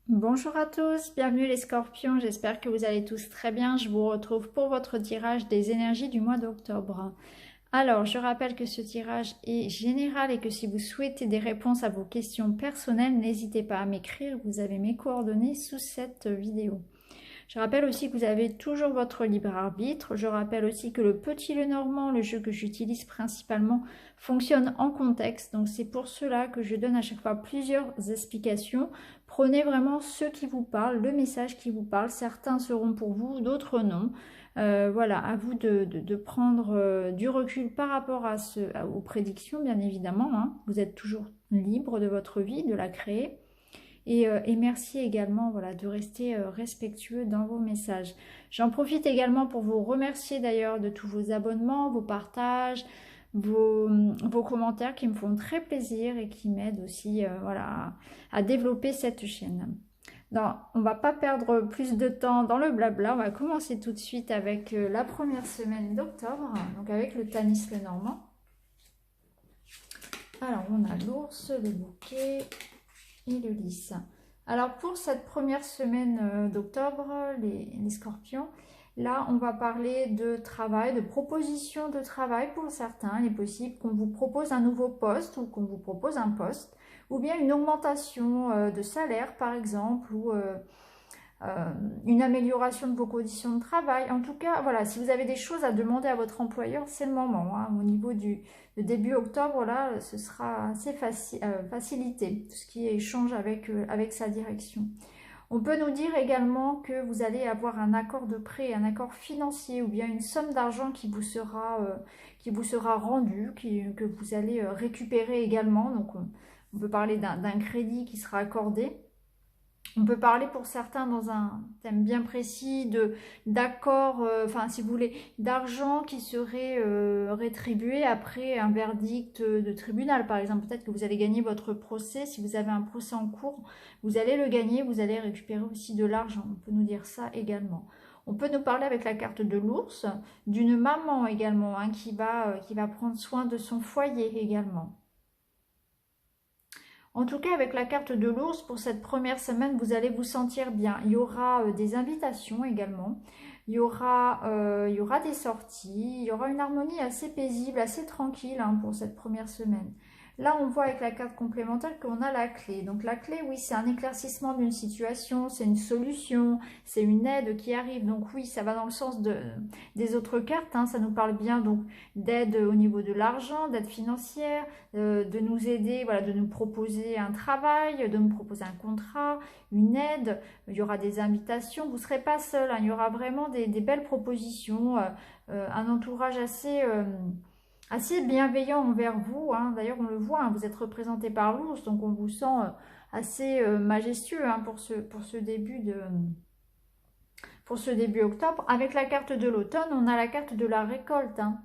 Bonjour à tous, bienvenue les scorpions, j'espère que vous allez tous très bien. Je vous retrouve pour votre tirage des énergies du mois d'octobre. Alors, je rappelle que ce tirage est général et que si vous souhaitez des réponses à vos questions personnelles, n'hésitez pas à m'écrire, vous avez mes coordonnées sous cette vidéo. Je rappelle aussi que vous avez toujours votre libre arbitre. Je rappelle aussi que le petit Lenormand, le jeu que j'utilise principalement, fonctionne en contexte. Donc c'est pour cela que je donne à chaque fois plusieurs explications. Prenez vraiment ce qui vous parle, le message qui vous parle. Certains seront pour vous, d'autres non. Voilà, à vous de prendre du recul par rapport aux prédictions, bien évidemment. Hein. Vous êtes toujours libre de votre vie, de la créer. Et merci également voilà, de rester respectueux dans vos messages. J'en profite également pour vous remercier d'ailleurs de tous vos abonnements, vos partages, vos commentaires qui me font très plaisir et qui m'aident aussi voilà, à développer cette chaîne. Non, on ne va pas perdre plus de temps dans le blabla, on va commencer tout de suite avec la première semaine d'octobre, donc avec le Tanis Lenormand. Alors on a l'ours, le bouquet et le lys. Alors pour cette première semaine d'octobre, les scorpions, là on va parler de travail, de proposition de travail pour certains. Il est possible qu'on vous propose un nouveau poste ou qu'on vous propose un poste, ou bien une augmentation de salaire par exemple, ou une amélioration de vos conditions de travail. En tout cas, voilà, si vous avez des choses à demander à votre employeur, c'est le moment. Hein. Au niveau du début octobre, là, ce sera assez facilité, tout ce qui est échange avec sa direction. On peut nous dire également que vous allez avoir un accord de prêt, un accord financier ou bien une somme d'argent qui vous sera rendue, que vous allez récupérer également. Donc, on peut parler d'un crédit qui sera accordé. On peut parler pour certains dans un thème bien précis d'accord, enfin si vous voulez, d'argent qui serait rétribué après un verdict de tribunal. Par exemple, peut-être que vous allez gagner votre procès. Si vous avez un procès en cours, vous allez le gagner, vous allez récupérer aussi de l'argent. On peut nous dire ça également. On peut nous parler avec la carte de l'ours, d'une maman également, hein, qui va prendre soin de son foyer également. En tout cas, avec la carte de l'ours, pour cette première semaine, vous allez vous sentir bien. Il y aura des invitations également. Il y aura des sorties. Il y aura une harmonie assez paisible, assez tranquille hein, pour cette première semaine. Là, on voit avec la carte complémentaire qu'on a la clé. Donc la clé, oui, c'est un éclaircissement d'une situation, c'est une solution, c'est une aide qui arrive. Donc oui, ça va dans le sens des autres cartes. Hein. Ça nous parle bien donc d'aide au niveau de l'argent, d'aide financière, de nous aider, voilà, de nous proposer un travail, de nous proposer un contrat, une aide. Il y aura des invitations. Vous ne serez pas seul. Hein. Il y aura vraiment des belles propositions, un entourage assez bienveillant envers vous. Hein. D'ailleurs, on le voit, hein, vous êtes représenté par l'ours, donc on vous sent assez majestueux hein, pour ce début octobre. Avec la carte de l'automne, on a la carte de la récolte. Hein.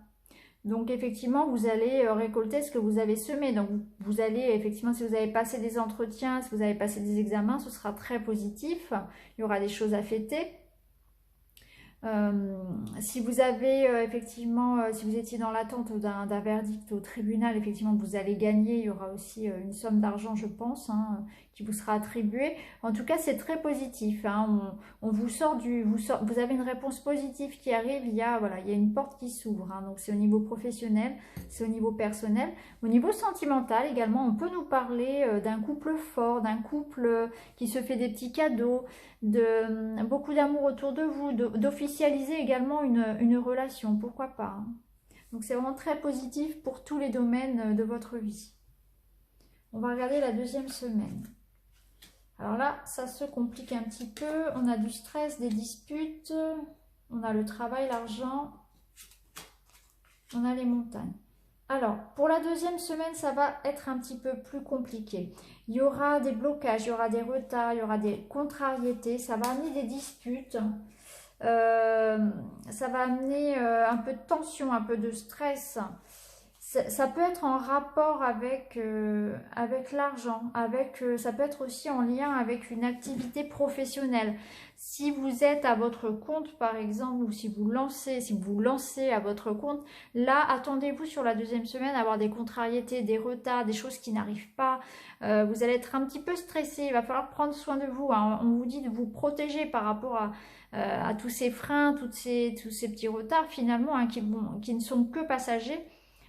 Donc effectivement, vous allez récolter ce que vous avez semé. Donc vous allez, effectivement, si vous avez passé des entretiens, si vous avez passé des examens, ce sera très positif. Il y aura des choses à fêter. Si vous avez effectivement, si vous étiez dans l'attente d'un verdict au tribunal, effectivement, vous allez gagner. Il y aura aussi une somme d'argent, je pense, hein, qui vous sera attribuée. En tout cas, c'est très positif. Hein. On vous sort vous avez une réponse positive qui arrive. Voilà, il y a une porte qui s'ouvre. Hein. Donc, c'est au niveau professionnel, c'est au niveau personnel. Au niveau sentimental également, on peut nous parler d'un couple fort, d'un couple qui se fait des petits cadeaux, de beaucoup d'amour autour de vous, d'officialiser également une relation, pourquoi pas. Hein. Donc c'est vraiment très positif pour tous les domaines de votre vie. On va regarder la deuxième semaine. Alors là, ça se complique un petit peu. On a du stress, des disputes, on a le travail, l'argent, on a les montagnes. Alors, pour la deuxième semaine, ça va être un petit peu plus compliqué. Il y aura des blocages, il y aura des retards, il y aura des contrariétés, ça va amener des disputes, ça va amener un peu de tension, un peu de stress. Ça peut être en rapport avec l'argent, ça peut être aussi en lien avec une activité professionnelle. Si vous êtes à votre compte, par exemple, ou si vous lancez à votre compte, là, attendez-vous sur la deuxième semaine à avoir des contrariétés, des retards, des choses qui n'arrivent pas. Vous allez être un petit peu stressé, il va falloir prendre soin de vous, hein. On vous dit de vous protéger par rapport à tous ces freins, tous ces petits retards finalement, hein, qui ne sont que passagers.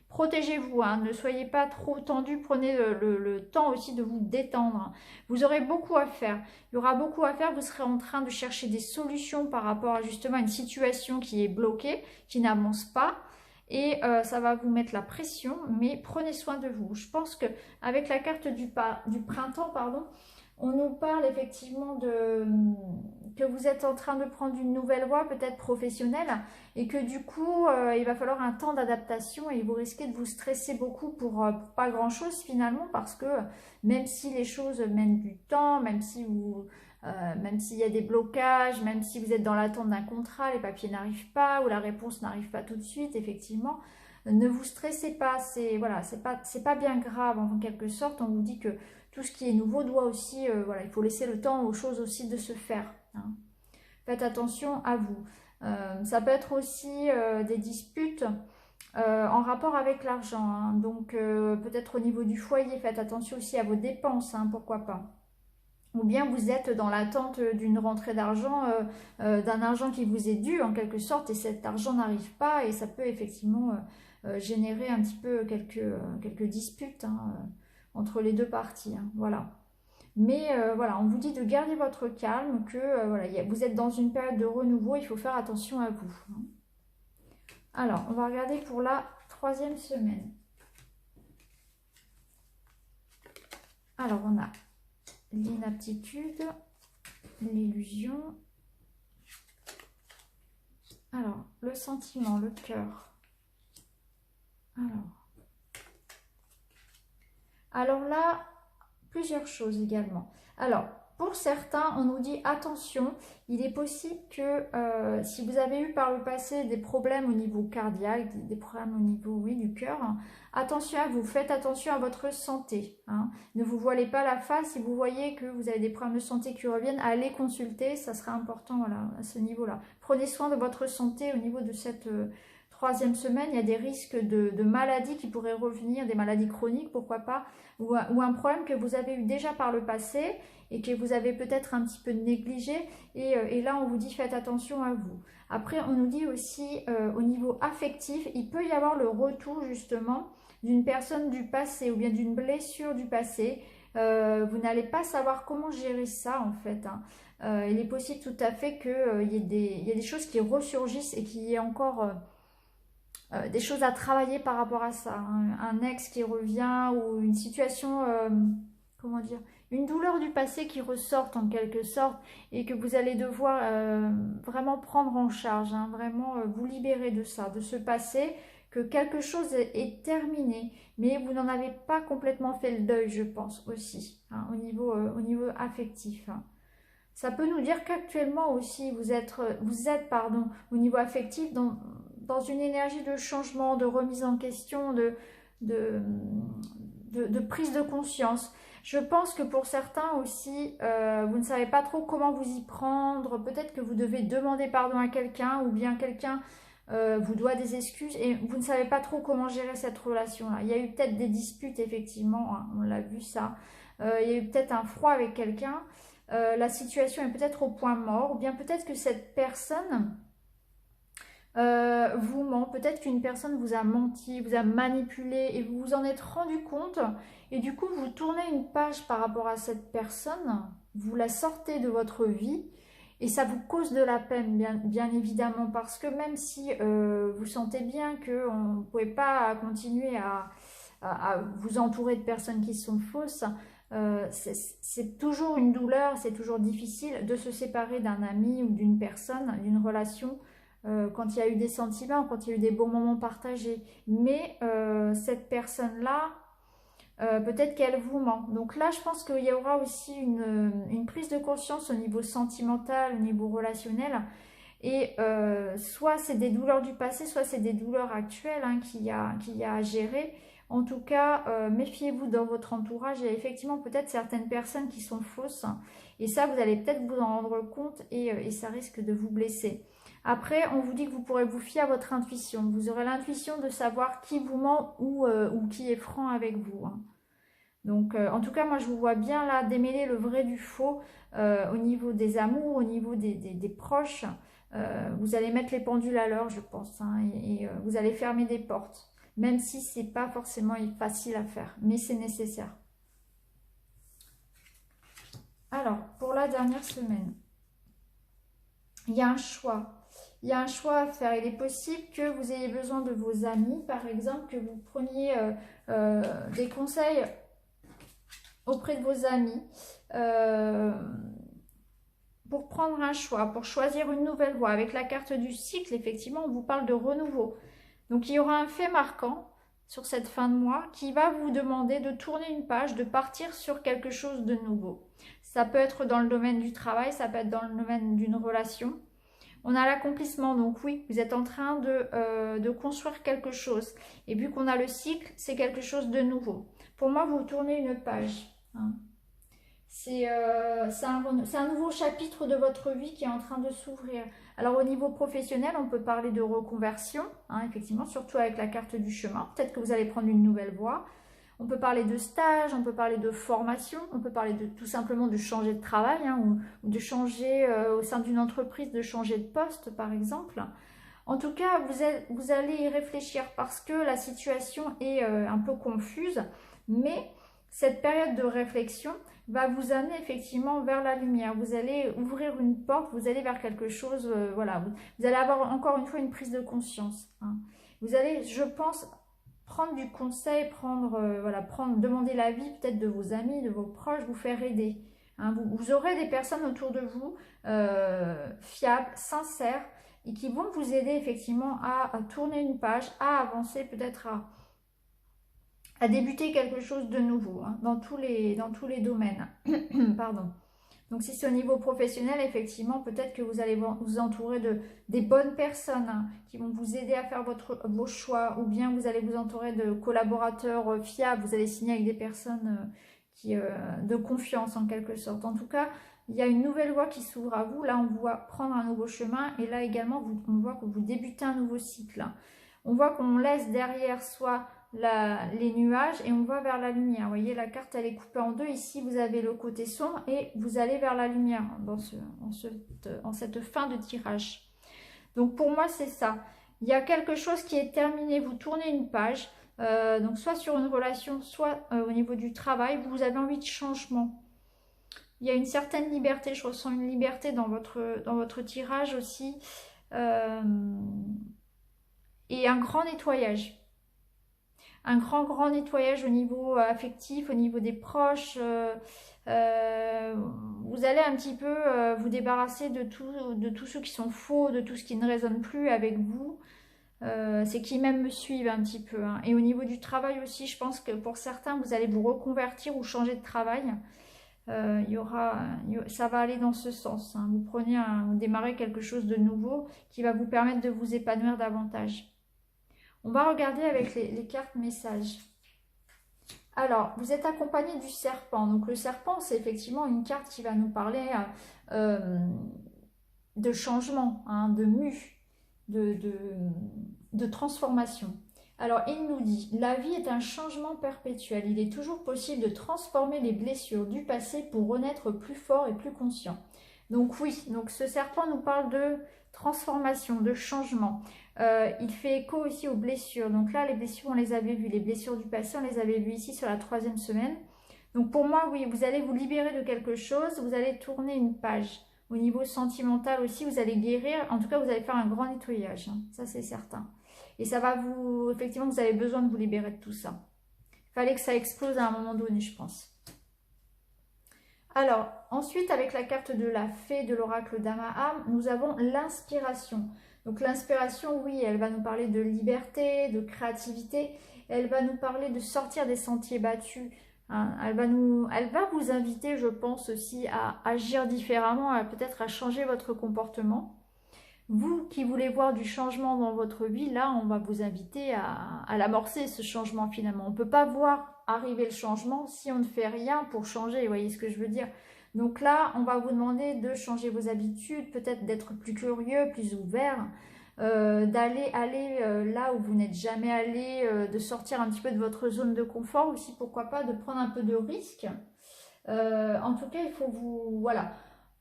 Protégez-vous, hein, ne soyez pas trop tendu, prenez le temps aussi de vous détendre. Vous aurez beaucoup à faire, il y aura beaucoup à faire, vous serez en train de chercher des solutions par rapport à justement une situation qui est bloquée, qui n'avance pas, et ça va vous mettre la pression, mais prenez soin de vous. Je pense qu'avec la carte du printemps, pardon, on nous parle effectivement que vous êtes en train de prendre une nouvelle voie, peut-être professionnelle, et que du coup, il va falloir un temps d'adaptation et vous risquez de vous stresser beaucoup pour pas grand-chose finalement, parce que même si les choses mènent du temps, même s'il y a des blocages, même si vous êtes dans l'attente d'un contrat, les papiers n'arrivent pas ou la réponse n'arrive pas tout de suite, effectivement, ne vous stressez pas, c'est pas bien grave en quelque sorte. On vous dit que tout ce qui est nouveau doit aussi, voilà, il faut laisser le temps aux choses aussi de se faire, hein. Faites attention à vous. Ça peut être aussi des disputes en rapport avec l'argent, hein. Donc peut-être au niveau du foyer, faites attention aussi à vos dépenses, hein, pourquoi pas. Ou bien vous êtes dans l'attente d'une rentrée d'argent, d'un argent qui vous est dû en quelque sorte, et cet argent n'arrive pas, et ça peut effectivement générer un petit peu quelques disputes, hein, entre les deux parties, hein, voilà. Mais voilà, on vous dit de garder votre calme, que voilà, vous êtes dans une période de renouveau, il faut faire attention à vous, hein. Alors, on va regarder pour la troisième semaine. Alors, on a l'inaptitude, l'illusion. Alors, le sentiment, le cœur. Alors là, plusieurs choses également. Alors, pour certains, on nous dit attention, il est possible que si vous avez eu par le passé des problèmes au niveau cardiaque, des problèmes au niveau, oui, du cœur, hein, attention à vous, faites attention à votre santé, hein. Ne vous voilez pas la face. Si vous voyez que vous avez des problèmes de santé qui reviennent, allez consulter, ça sera important, voilà, à ce niveau-là. Prenez soin de votre santé au niveau de cette troisième semaine. Il y a des risques de maladies qui pourraient revenir, des maladies chroniques, pourquoi pas, ou un problème que vous avez eu déjà par le passé et que vous avez peut-être un petit peu négligé, et là on vous dit faites attention à vous. Après on nous dit aussi au niveau affectif, il peut y avoir le retour justement d'une personne du passé ou bien d'une blessure du passé. Vous n'allez pas savoir comment gérer ça en fait, hein. Il est possible tout à fait qu'il y ait des choses qui ressurgissent et qu'il y ait encore des choses à travailler par rapport à ça, hein. Un ex qui revient, ou une situation, comment dire, une douleur du passé qui ressorte en quelque sorte, et que vous allez devoir vraiment prendre en charge, hein, vraiment vous libérer de ça, de ce passé, que quelque chose est terminé, mais vous n'en avez pas complètement fait le deuil, je pense aussi, hein, au niveau affectif, hein. Ça peut nous dire qu'actuellement aussi vous êtes pardon, au niveau affectif dans une énergie de changement, de remise en question, de prise de conscience. Je pense que pour certains aussi, vous ne savez pas trop comment vous y prendre. Peut-être que vous devez demander pardon à quelqu'un, ou bien quelqu'un vous doit des excuses, et vous ne savez pas trop comment gérer cette relation-là. Il y a eu peut-être des disputes, effectivement, hein, on l'a vu ça. Il y a eu peut-être un froid avec quelqu'un. La situation est peut-être au point mort, ou bien peut-être que cette personne vous ment, peut-être qu'une personne vous a menti, vous a manipulé, et vous vous en êtes rendu compte, et du coup vous tournez une page par rapport à cette personne, vous la sortez de votre vie, et ça vous cause de la peine, bien évidemment, parce que même si vous sentez bien qu'on ne pouvait pas continuer à vous entourer de personnes qui sont fausses, c'est toujours une douleur, c'est toujours difficile de se séparer d'un ami ou d'une personne, d'une relation, quand il y a eu des sentiments, quand il y a eu des bons moments partagés. Mais cette personne-là, peut-être qu'elle vous ment. Donc là, je pense qu'il y aura aussi une prise de conscience au niveau sentimental, au niveau relationnel, Et soit c'est des douleurs du passé, soit c'est des douleurs actuelles hein, qu'il y a à gérer. En tout cas, méfiez-vous dans votre entourage. Il y a effectivement peut-être certaines personnes qui sont fausses. Et ça, vous allez peut-être vous en rendre compte et ça risque de vous blesser. Après, on vous dit que vous pourrez vous fier à votre intuition. Vous aurez l'intuition de savoir qui vous ment ou qui est franc avec vous. Hein. Donc, en tout cas, moi, je vous vois bien là démêler le vrai du faux au niveau des amours, au niveau des proches. Vous allez mettre les pendules à l'heure, je pense, hein, et vous allez fermer des portes. Même si c'est pas forcément facile à faire, mais c'est nécessaire. Alors, pour la dernière semaine, il y a un choix. Il y a un choix à faire. Il est possible que vous ayez besoin de vos amis, par exemple, que vous preniez des conseils auprès de vos amis pour prendre un choix, pour choisir une nouvelle voie. Avec la carte du cycle, effectivement, on vous parle de renouveau. Donc, il y aura un fait marquant sur cette fin de mois qui va vous demander de tourner une page, de partir sur quelque chose de nouveau. Ça peut être dans le domaine du travail, ça peut être dans le domaine d'une relation. On a l'accomplissement, donc oui, vous êtes en train de construire quelque chose. Et vu qu'on a le cycle, c'est quelque chose de nouveau. Pour moi, vous tournez une page. Hein. C'est un nouveau chapitre de votre vie qui est en train de s'ouvrir. Alors au niveau professionnel, on peut parler de reconversion, hein, effectivement, surtout avec la carte du chemin. Peut-être que vous allez prendre une nouvelle voie. On peut parler de stage, on peut parler de formation, on peut parler de tout simplement de changer de travail hein, ou de changer au sein d'une entreprise, de changer de poste par exemple. En tout cas, vous allez y réfléchir parce que la situation est un peu confuse, mais cette période de réflexion va vous amener effectivement vers la lumière. Vous allez ouvrir une porte, vous allez vers quelque chose, voilà. Vous allez avoir encore une fois une prise de conscience. Hein. Vous allez, je pense, prendre du conseil, demander l'avis peut-être de vos amis, de vos proches, vous faire aider. Hein. Vous aurez des personnes autour de vous fiables, sincères, et qui vont vous aider effectivement à tourner une page, à avancer, peut-être à débuter quelque chose de nouveau hein, dans tous les domaines. Pardon. Donc si c'est au niveau professionnel, effectivement, peut-être que vous allez vous entourer des bonnes personnes hein, qui vont vous aider à faire vos choix, ou bien vous allez vous entourer de collaborateurs fiables, vous allez signer avec des personnes de confiance en quelque sorte. En tout cas, il y a une nouvelle voie qui s'ouvre à vous. Là, on voit prendre un nouveau chemin et là également, on voit que vous débutez un nouveau cycle. On voit qu'on laisse derrière soi les nuages et on va vers la lumière. Vous voyez, la carte, elle est coupée en deux. Ici, vous avez le côté sombre et vous allez vers la lumière en cette fin de tirage. Donc, pour moi, c'est ça. Il y a quelque chose qui est terminé. Vous tournez une page. Donc, soit sur une relation, soit au niveau du travail. Vous avez envie de changement. Il y a une certaine liberté. Je ressens une liberté dans votre tirage aussi. Et un grand nettoyage. Un grand nettoyage au niveau affectif, au niveau des proches. Vous allez un petit peu vous débarrasser de tous ceux qui sont faux, de tout ce qui ne résonne plus avec vous. C'est qui même me suivent un petit peu. Hein. Et au niveau du travail aussi, je pense que pour certains, vous allez vous reconvertir ou changer de travail. Ça va aller dans ce sens. Hein. Vous démarrez quelque chose de nouveau qui va vous permettre de vous épanouir davantage. On va regarder avec les cartes messages. Alors, vous êtes accompagné du serpent. Donc, le serpent, c'est effectivement une carte qui va nous parler de changement, hein, de mue, de transformation. Alors, il nous dit, la vie est un changement perpétuel. Il est toujours possible de transformer les blessures du passé pour renaître plus fort et plus conscient. Donc oui, donc ce serpent nous parle de transformation, de changement. Il fait écho aussi aux blessures. Donc là, les blessures, on les avait vues. Les blessures du passé, on les avait vues ici sur la 3e semaine. Donc pour moi, oui, vous allez vous libérer de quelque chose. Vous allez tourner une page. Au niveau sentimental aussi, vous allez guérir. En tout cas, vous allez faire un grand nettoyage. Hein. Ça, c'est certain. Et ça va effectivement, vous avez besoin de vous libérer de tout ça. Il fallait que ça explose à un moment donné, je pense. Alors, ensuite, avec la carte de la fée de l'oracle d'Amaham, nous avons l'inspiration. Donc l'inspiration, oui, elle va nous parler de liberté, de créativité. Elle va nous parler de sortir des sentiers battus. Hein. Elle va vous inviter, je pense, aussi à agir différemment, peut-être à changer votre comportement. Vous qui voulez voir du changement dans votre vie, là, on va vous inviter à l'amorcer, ce changement finalement. On ne peut pas voir arriver le changement si on ne fait rien pour changer, vous voyez ce que je veux dire? Donc là, on va vous demander de changer vos habitudes, peut-être d'être plus curieux, plus ouvert, d'aller là où vous n'êtes jamais allé, de sortir un petit peu de votre zone de confort aussi, pourquoi pas, de prendre un peu de risque. En tout cas, il faut vous... Voilà.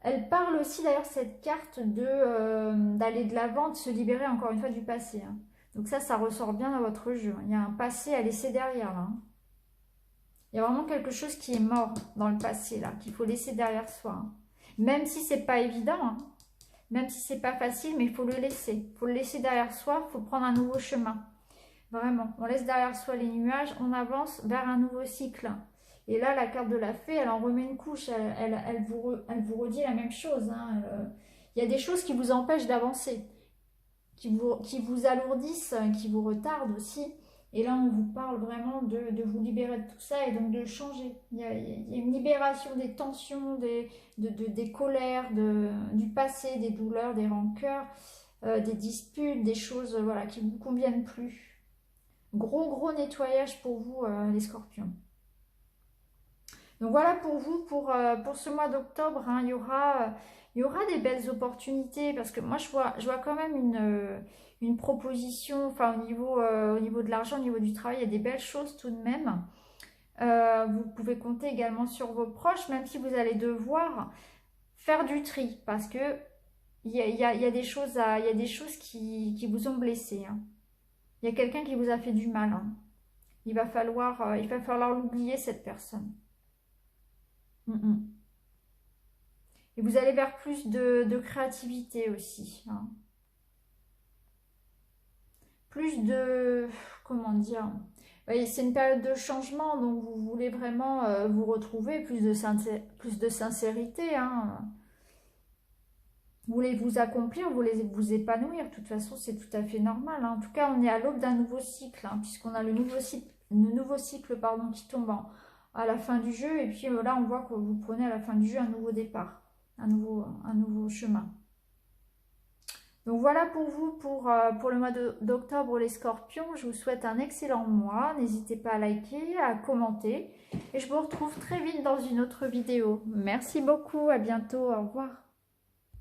Elle parle aussi d'ailleurs cette carte d'aller de l'avant, de se libérer encore une fois du passé, hein. Donc ça ressort bien dans votre jeu. Il y a un passé à laisser derrière là, hein. Il y a vraiment quelque chose qui est mort dans le passé là, qu'il faut laisser derrière soi, hein. Même si c'est pas évident, hein. Même si c'est pas facile, mais il faut le laisser. Il faut le laisser derrière soi, il faut prendre un nouveau chemin. Vraiment, on laisse derrière soi les nuages, on avance vers un nouveau cycle. Et là, la carte de la fée, elle en remet une couche, elle vous redit la même chose, hein. Il y a des choses qui vous empêchent d'avancer, qui vous alourdissent, qui vous retardent aussi. Et là, on vous parle vraiment de vous libérer de tout ça et donc de changer. Il y a une libération des tensions, des colères, du passé, des douleurs, des rancœurs, des disputes, des choses voilà, qui ne vous conviennent plus. Gros nettoyage pour vous, les scorpions. Donc voilà pour vous, pour ce mois d'octobre, hein, il y aura des belles opportunités parce que moi je vois quand même une proposition, enfin au niveau de l'argent, au niveau du travail, il y a des belles choses tout de même. Vous pouvez compter également sur vos proches, même si vous allez devoir faire du tri parce que il y a des choses, il y a des choses qui vous ont blessé, hein. Il y a quelqu'un qui vous a fait du mal, hein. Il va falloir l'oublier cette personne. Et vous allez vers plus de créativité aussi, hein. Plus de... Comment dire? Oui, c'est une période de changement, donc vous voulez vraiment vous retrouver, plus de sincérité, hein. Vous voulez vous accomplir, vous voulez vous épanouir. De toute façon, c'est tout à fait normal, hein. En tout cas, on est à l'aube d'un nouveau cycle, hein, puisqu'on a le nouveau cycle pardon, qui tombe à la fin du jeu. Et puis là, on voit que vous prenez à la fin du jeu un nouveau départ, un nouveau chemin. Donc voilà pour vous, pour le mois d'octobre, les scorpions. Je vous souhaite un excellent mois. N'hésitez pas à liker, à commenter. Et je vous retrouve très vite dans une autre vidéo. Merci beaucoup, à bientôt, au revoir.